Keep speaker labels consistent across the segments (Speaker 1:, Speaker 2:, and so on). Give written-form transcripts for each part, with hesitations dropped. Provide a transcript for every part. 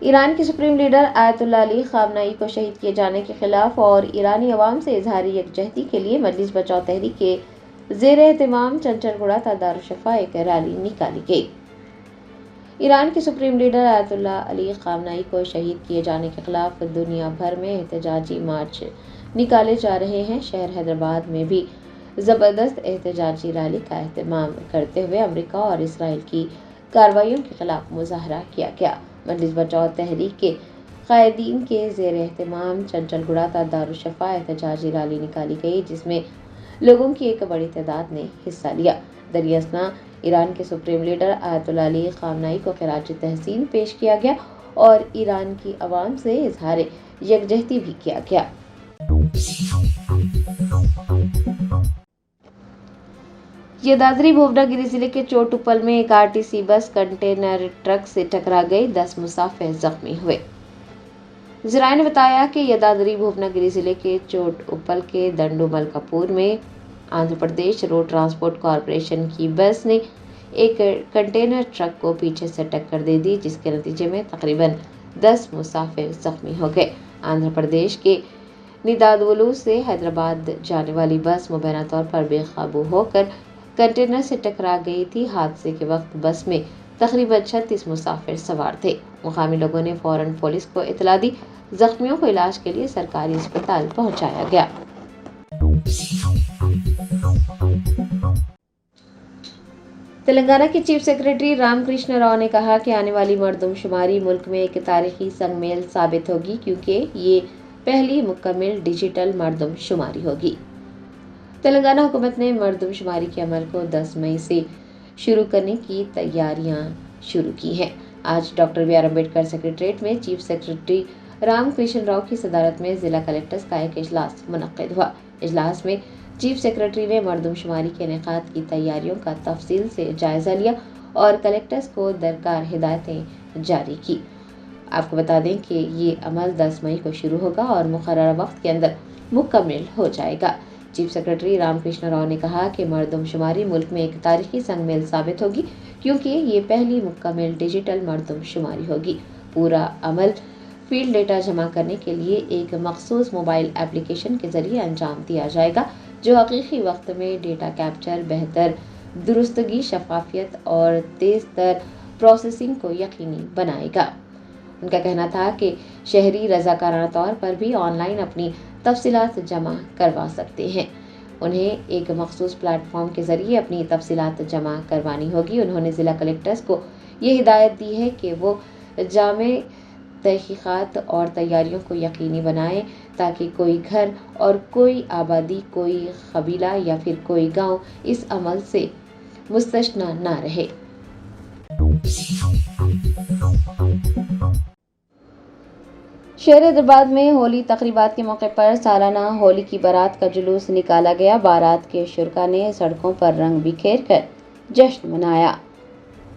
Speaker 1: Iran के supreme leader Ayatollah Ali खामनाई को शहीद किए जाने के खिलाफ और ईरानी अवाम से इजहारी यकजहती के लिए मजलिस बचाओ तहरीक के जेर एहतमाम चंचलगुड़ा था दारुशफा एक रैली निकाली गई। ईरान के सुप्रीम लीडर आयतुल्लाह अली खामनाई को शहीद किए जाने के खिलाफ दुनिया भर में एहतजाजी मार्च निकाले जा रहे हैं। शहर हैदराबाद में भी जबरदस्त एहतजाजी रैली का एहतमाम करते हुए अमेरिका और इसराइल की कार्रवाइयों के खिलाफ मुजाहरा किया गया। मजलिस बचाओ तहरीक के कायदीन के जेर एहतमाम चंचलगुड़ा था दारुशफा एहतजाजी रैली निकाली गई, जिसमें लोगों की एक बड़ी तादाद ने हिस्सा लिया। दरियासना ईरान के सुप्रीम लीडर आयतुल्लाह अली खामनाई को खिराज तहसीन पेश किया गया और ईरान की आवाम से इजहार यकजहती भी किया गया। यदाद्री भुवनागिरी जिले के चोटुपल में एक आरटीसी बस कंटेनर ट्रक से टकरा गई, 10 मुसाफिर जख्मी हुए। जराये ने बताया कि यदाद्री भुवनागिरी जिले के चोटुपल के दंडुमलकापुर में Andhra Pradesh road transport corporation की बस ने एक कंटेनर ट्रक को पीछे से टक्कर दे दी, जिसके नतीजे में तकरीबन 10 मुसाफिर जख्मी हो गए। आंध्र प्रदेश के निदादवलू से हैदराबाद जाने वाली बस मुबैना तौर पर बेकाबू होकर कंटेनर से टकरा गई थी। हादसे के वक्त बस में तकरीबन 36 मुसाफिर सवार थे। मुकामी लोगों ने फौरन पुलिस को इतला दी। जख्मियों को इलाज के लिए सरकारी अस्पताल पहुंचाया गया। तेलंगाना के चीफ सेक्रेटरी रामकृष्ण राव ने कहा कि आने वाली मरदमशुमारी मुल्क में एक तारीखी संगमेल साबित होगी, क्योंकि ये पहली मुकम्मल डिजिटल मरदमशुमारी होगी। तेलंगाना हुकूमत ने मरदमशुमारी के अमल को 10 मई से शुरू करने की तैयारियां शुरू की हैं। आज doctor B R Ambedkar secretariat में चीफ सेक्रेटरी रामकृष्ण राव की सदारत में जिला कलेक्टर्स का एक इजलास मुनक्किद हुआ। इजलास में चीफ सेक्रेटरी ने मरदमशुमारी के इनेकाद की तैयारियों का तफसील से जायजा लिया और कलेक्टर्स को दरकार हिदायतें जारी की। आपको बता दें कि ये अमल 10 मई को शुरू होगा और मुकर्रर वक्त के अंदर मुकम्मल हो जाएगा। चीफ सेक्रेटरी रामकृष्ण राव ने कहा कि मरदमशुमारी मुल्क में एक तारीखी संगमेल साबित होगी, क्योंकि ये पहली मुकम्मल डिजिटल मरदमशुमारी होगी। पूरा अमल फील्ड डेटा जमा करने के लिए एक मखसूस मोबाइल एप्लीकेशन के जरिए अंजाम दिया जाएगा, जो हकीकी वक्त में डेटा कैप्चर, बेहतर दुरुस्तगी, शफाफियत और तेज तर प्रोसेसिंग को यकीनी बनाएगा। उनका कहना था कि शहरी रजाकाराना तौर पर भी ऑनलाइन अपनी तफसीलात जमा करवा सकते हैं। उन्हें एक मखसूस प्लेटफॉर्म के जरिए अपनी तफसीलात जमा करवानी होगी। उन्होंने ज़िला कलेक्टर्स को ये हिदायत दी है कि वो जामे तहकीकात और तैयारियों को यकीनी बनाएं, ताकि कोई घर और कोई आबादी, कोई कबीला या फिर कोई गांव इस अमल से मुस्तस्ना ना रहे। शहर हैदराबाद में होली तकरीबात के मौके पर सालाना होली की बारात का जुलूस निकाला गया। बारात के शुरका ने सड़कों पर रंग बिखेर कर जश्न मनाया।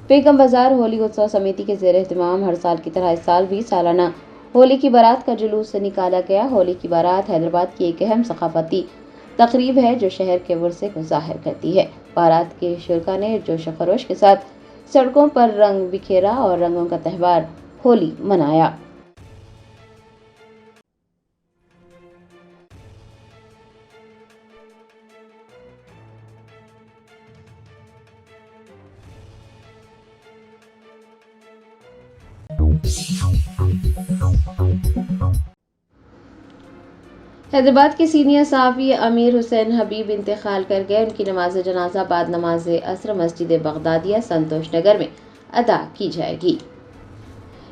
Speaker 1: बेगम बाजार होली उत्सव समिति के जेर एहतमाम हर साल की तरह इस साल भी सालाना होली की बारात का जुलूस निकाला गया। होली की बारात हैदराबाद की एक अहम सकाफती तकरीब है, जो शहर के वर्से को जाहिर करती है। बारात के शुरका ने जोश खरोश के साथ सड़कों पर रंग बिखेरा और रंगों का त्यौहार होली मनाया। हैदराबाद के सीनियर सहाफ़ी अमीर हुसैन हबीब इंतकाल कर गए। उनकी नमाज जनाजा बाद नमाज असर मस्जिद बगदादिया संतोष नगर में अदा की जाएगी।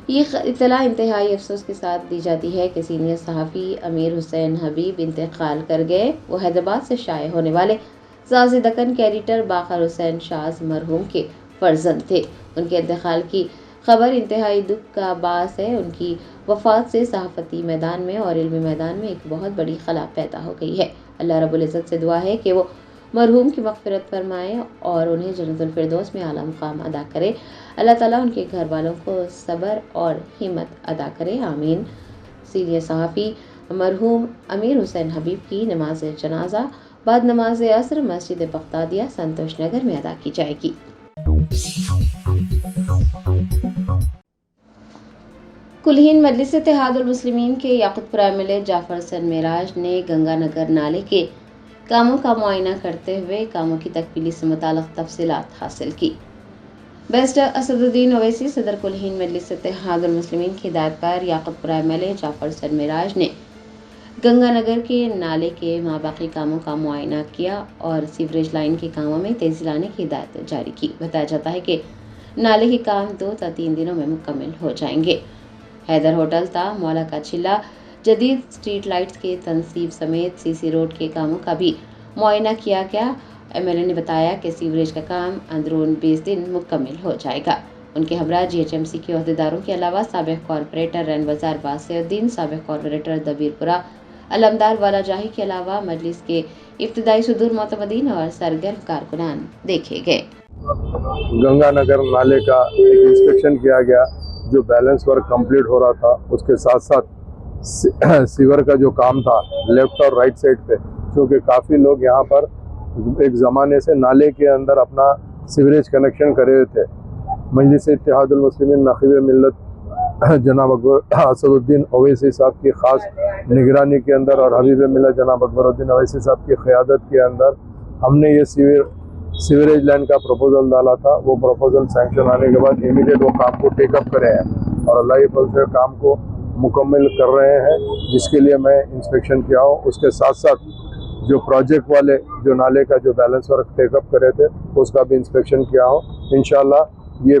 Speaker 1: ये इत्तला इंतहाई अफसोस के साथ दी जाती है कि सीनियर सहाफ़ी अमीर हुसैन हबीब इंतकाल कर गए। वो हैदराबाद से शाये होने वाले ज़ाज़े दक्कन के एडिटर बाकर हुसैन शाज मरहूम के फर्जंद थे। उनके इंतकाल की खबर इंतहाई दुख का बास है। उनकी वफ़ात से सहाफ़ती मैदान में और इल्मी मैदान में एक बहुत बड़ी खला पैदा हो गई है। अल्लाह रब्बुल इज़्ज़त से दुआ है कि वो मरहूम की मग़फ़िरत फरमाए और उन्हें जन्नतुल फ़िरदौस में आला मुक़ाम अदा करे। अल्लाह ताला उनके घर वालों को सब्र और हिम्मत अदा करे, आमीन। सीनियर सहाफ़ी मरहूम अमीर हुसैन हबीब की नमाज जनाजा बाद नमाज असर मस्जिद बगदादिया संतोष नगर में अदा की जाएगी। कुल्हीन मजलिस इत्तेहादुल मुस्लिमीन के याकुतपुरा एमएलए जाफर सन मेराज ने गंगानगर नाले के कामों का मुआयना करते हुए कामों की तकमीली से मुताल्लिक़ तफसीलात हासिल की। बैरिस्टर असदुद्दीन ओवैसी सदर कुल्हीन मजलिस इत्तेहादुल मुस्लिमीन के हिदायतकार याकुतपुरा एमएलए जाफर सन मेराज ने गंगानगर के नाले के माबाकी कामों का मुआयना किया और सीवरेज लाइन के कामों में तेजी लाने की हिदायत जारी की। बताया जाता है कि नाले के काम 2 या 3 दिनों में मुकम्मल हो जाएंगे। हैदर होटल ता मौला का चिल्ला, जदीद स्ट्रीट लाइट्स के तनसीब समेत सीसी रोड के कामों का भी मुआयना किया गया। एमएलए ने बताया कि सीवरेज का काम अंदरून 20 दिन मुकम्मल हो जाएगा। उनके हमरा जीएचएमसी के अहदेदारों के अलावा साबिक कॉरपोरेटर रैन बाजार बासिउद्दीन, साबिक कॉरपोरेटर दबीरपुरा अलमदार वाला जाही के अलावा मजलिस के इब्तिदाई सुदूर मोतमदीन और सरगर्म कारकुनान देखे गए।
Speaker 2: गंगानगर नाले का एक इंस्पेक्शन किया गया, जो बैलेंस वर्क कंप्लीट हो रहा था। उसके साथ साथ सीवर का जो काम था लेफ्ट और राइट साइड पे, क्योंकि काफ़ी लोग यहाँ पर एक ज़माने से नाले के अंदर अपना सीवरेज कनेक्शन करे हुए थे। मजलिस इत्तेहादुल मुस्लिमीन नक़ीब मिल्लत जनाब असदुद्दीन ओवैसी साहब की ख़ास निगरानी के अंदर और हबीब मिल्लत जनाब अकबरुद्दीन ओवैसी साहब की क़यादत के अंदर हमने ये सीवरेज लाइन का प्रपोजल डाला था। वो प्रपोजल सैंक्शन आने के बाद इमीडिएट वो काम को टेकअप करे हैं और अल्लाह के फज़ल से काम को मुकम्मल कर रहे हैं, जिसके लिए मैं इंस्पेक्शन किया हूँ। उसके साथ साथ जो प्रोजेक्ट वाले जो नाले का जो बैलेंस वर्क टेकअप करे थे उसका भी इंस्पेक्शन किया हूँ। इंशाल्लाह ये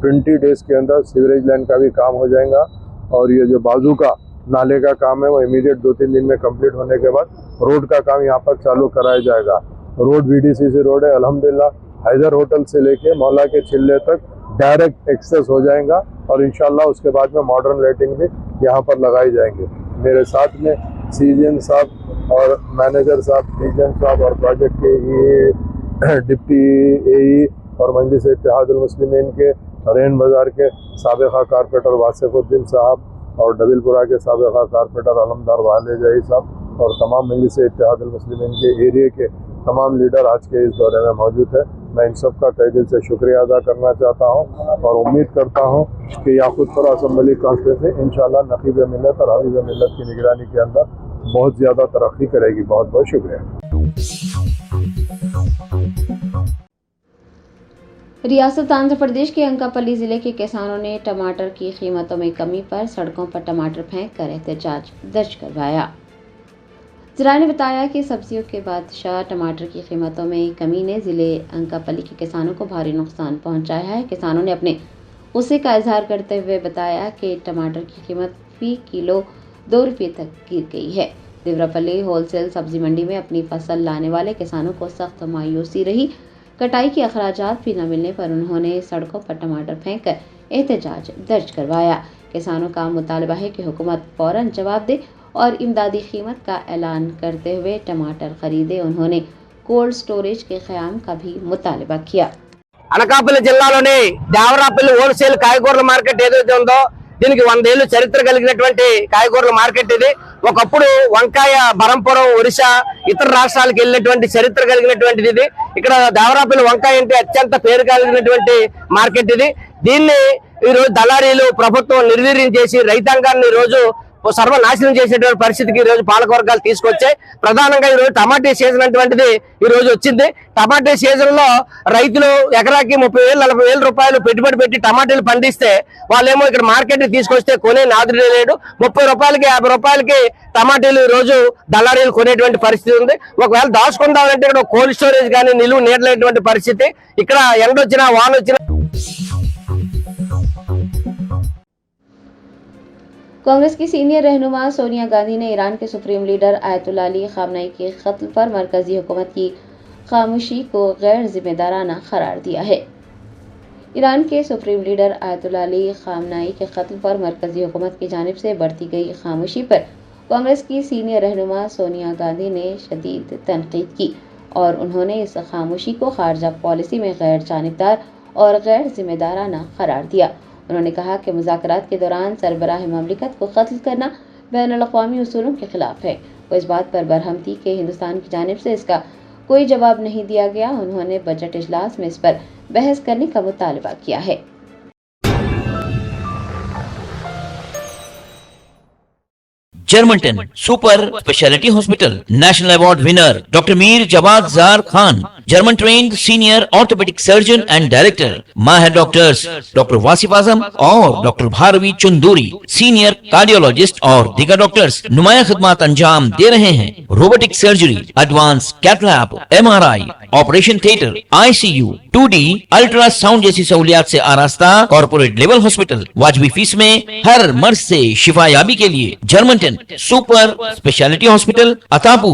Speaker 2: 20 डेज़ के अंदर सीवरेज लाइन का भी काम हो जाएगा और ये जो बाजू का नाले का काम है वो इमीडिएट 2-3 दिन में कंप्लीट होने के बाद रोड का काम यहाँ पर चालू कराया जाएगा। रोड VDCC रोड है, अल्हम्दुलिल्लाह हैदर होटल से लेके मौला के चिल्ले तक डायरेक्ट एक्सेस हो जाएगा और इंशाल्लाह उसके बाद में मॉडर्न लाइटिंग भी यहाँ पर लगाई जाएंगे। मेरे साथ में सीजीएम साहब और मैनेजर साहब, डीजीएम साहब और प्रोजेक्ट के डिप्टी AE और मजलिस इत्तेहादुल मुस्लिमीन के रैन बाजार के साबिक़ा कारपोरेटर वासिफुद्दीन साहब और डबीलपुरा के साबिक़ा कारपोरेटर अलमदार वाले जाही साहब और तमाम मजलिस इत्तेहादुल मुस्लिमीन के एरिए के तमाम लीडर आज के इस दौरे में मौजूद है। मैं इन सब का तहे दिल से शुक्रिया अदा करना चाहता हूँ और उम्मीद करता हूँ कि याकुतपुरा असम्बली कॉन्स्टिट्यूंसी इंशाल्लाह नक़ीब मिल्लत और हबीब मिल्लत की निगरानी के अंदर बहुत ज़्यादा तरक्की करेगी। बहुत बहुत शुक्रिया।
Speaker 1: रियासत आंध्र प्रदेश के अंकापल्ली जिले के किसानों ने टमाटर की कीमतों में कमी पर सड़कों पर टमाटर फेंक कर एहतजाज दर्ज करवाया। ज़राए ने बताया कि सब्जियों के बादशाह टमाटर की कीमतों में कमी ने ज़िले अंकापल्ली के किसानों को भारी नुकसान पहुंचाया है। किसानों ने अपने गुस्से का इजहार करते हुए बताया कि टमाटर की कीमत फी किलो 2 रुपये तक गिर गई है। देवरापल्ली होलसेल सब्जी मंडी में अपनी फसल लाने वाले किसानों को सख्त मायूसी रही। कटाई के अखराजात भी न मिलने पर उन्होंने सड़कों पर टमाटर फेंक कर एहतजाज दर्ज करवाया। किसानों का मुतालबा है कि हुकूमत फौरन जवाब दे और इमदादी कीमत का ऐलान करते हुए टमाटर खरीदे। उन्होंने कोल्ड स्टोरेज के क़याम का भी मुतालबा किया।
Speaker 3: అనకాపల్లి జిల్లాలోని దేవరాపల్లి హోల్సేల్ కాయగూరల మార్కెట్ ఏదైతే ఉందో దీనికి 100 ఏళ్ల చరిత్ర కలిగినటువంటి కాయగూరల మార్కెట్ ఇది. ఒకప్పుడు వంకాయ బరంపురం, ఒరిస్సా, ఇతర రాష్ట్రాలకు వెళ్ళినటువంటి చరిత్ర కలిగినటువంటిది ఇది. ఇక్కడ దేవరాపల్లి వంకాయ అంటే అత్యంత పేరు కలిగినటువంటి మార్కెట్ ఇది. దీన్ని ఈ రోజు దళారీలు ప్రభుత్వం నిర్వీర్యం చేసి రైతాంగాన్ని ఈ రోజు సర్వనాశనం చేసేటువంటి పరిస్థితికి ఈ రోజు పాలకవర్గాలు తీసుకొచ్చాయి. ప్రధానంగా ఈ రోజు టమాటా సీజన్ అటువంటిది ఈ రోజు వచ్చింది. టమాటా సీజన్ లో రైతులు ఎకరాకి 30,000-40,000 రూపాయలు పెట్టుబడి పెట్టి టమాటాలు పండిస్తే వాళ్ళేమో ఇక్కడ మార్కెట్ తీసుకొస్తే కొనే నాదుడే లేడు. 30 రూపాయలకి 50 రూపాయలకి టమాటాలు ఈ రోజు దళారీలు కొనేటువంటి పరిస్థితి ఉంది. ఒకవేళ దాచుకుందామంటే ఇక్కడ కోల్డ్ స్టోరేజ్ కానీ నిలువ నీడలేటువంటి పరిస్థితి. ఇక్కడ ఎండ వచ్చినా వాన వచ్చినా
Speaker 1: कांग्रेस की सीनियर रहनुमा सोनिया गांधी ने ईरान के supreme leader Ayatollah Ali Khamenei के कत्ल पर मरकजी हुकूमत की खामोशी को गैर जिम्मेदाराना करार दिया है। ईरान के supreme leader Ayatollah Ali Khamenei के कत्ल पर मरकजी हुकूमत की जानिब से बढ़ती गई खामोशी पर कांग्रेस की सीनियर रहनुमा सोनिया गांधी ने शदीद तनकीद की और उन्होंने इस खामोशी को खारजा पॉलिसी में गैर जानिबदार और गैर जिम्मेदाराना करार दिया। उन्होंने कहा कि मुज़ाकरात के दौरान सरबराह ममलिकत को कत्ल करना बैनुल-अक़वामी उसूलों के खिलाफ है। वो इस बात पर बरहम थी कि हिंदुस्तान की जानिब से इसका कोई जवाब नहीं दिया गया। उन्होंने बजट इजलास में इस पर बहस करने का मुतालबा किया है।
Speaker 4: Germanten super speciality hospital, national award winner doctor Mir Jawad Zar Khan, German trained senior orthopaedic surgeon and director, माहिर डॉक्टर्स डॉक्टर वासिफ आजम और doctor Bharavi Chanduri, senior cardiologist और दीगर डॉक्टर्स नुमाया खिदमत अंजाम दे रहे हैं। Robotic surgery, advance cath lab, MRI, operation theatre, ICU, 2D ultrasound जैसी सहूलियात से आरास्ता कॉर्पोरेट लेवल हॉस्पिटल, वाजबी फीस में हर मर्ज से शिफायाबी के लिए Germanton super speciality hospital, Attapur,